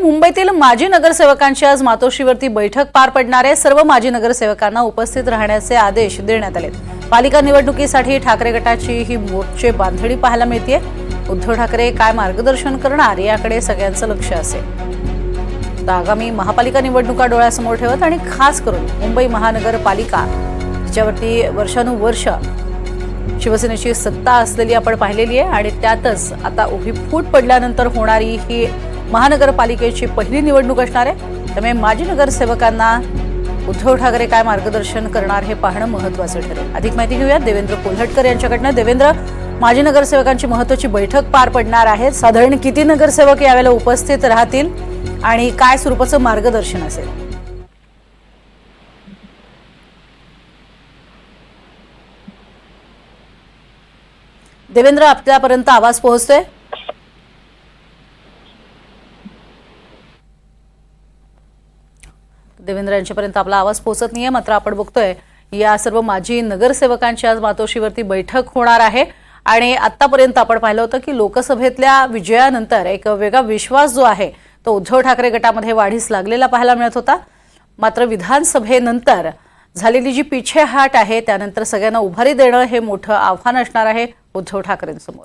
मुंबईतील माजी नगरसेवकांची आज मातोश्रीवरती बैठक पार पडणार आहे। सर्व माजी नगरसेवकांना उपस्थित राहण्याचे आदेश देण्यात आले। पालिका निवडणुकीसाठी ठाकरे गटाची ही मोर्चे बांधणी पाहायला मिळते। उद्धव ठाकरे काय मार्गदर्शन करणार याकडे सगळ्यांचं लक्ष असेल। आगामी महापालिका निवडणुका डोळ्यासमोर ठेवत आणि खास करून मुंबई महानगरपालिका ज्यावरती वर्षानुवर्ष शिवसेनेची सत्ता असलेली आपण पाहिलेली आहे आणि त्यातच आता उभी फूट पडल्यानंतर होणारी ही महानगरपालिकेची पहिली निवडणूक असणार आहे। त्यामुळे माजी नगरसेवकांना उद्धव ठाकरे काय मार्गदर्शन करणार हे पाहणं महत्त्वाचं ठरेल। अधिक माहिती घेऊया देवेंद्र कोल्हटकर यांच्याकडनं। देवेंद्र, माजी नगरसेवकांची महत्त्वाची बैठक पार पडणार आहे। साधारण किती नगरसेवक यावेळेला उपस्थित राहतील आणि काय स्वरूपाचं मार्गदर्शन असेल? देवेंद्र, आपल्यापर्यंत आवाज पोहोचतोय? देवेंद्र यांच्यापर्यंत आपला आवाज पोहोचत नाहीये, मात्र आपण बघतोय या सर्व माजी नगरसेवकांची आज मातोश्रीवरती बैठक होणार आहे। आणि आतापर्यंत आपण पाहिलं होतं की लोकसभेतल्या विजयानंतर एक वेगळा विश्वास जो आहे तो उद्धव ठाकरे गटामध्ये वाढीस लागलेला पाहायला मिळत होता। मात्र विधानसभेनंतर झालेली जी पिछेहाट आहे त्यानंतर सगळ्यांना उभारी देणं हे मोठं आव्हान असणार आहे उद्धव ठाकरेंसमोर।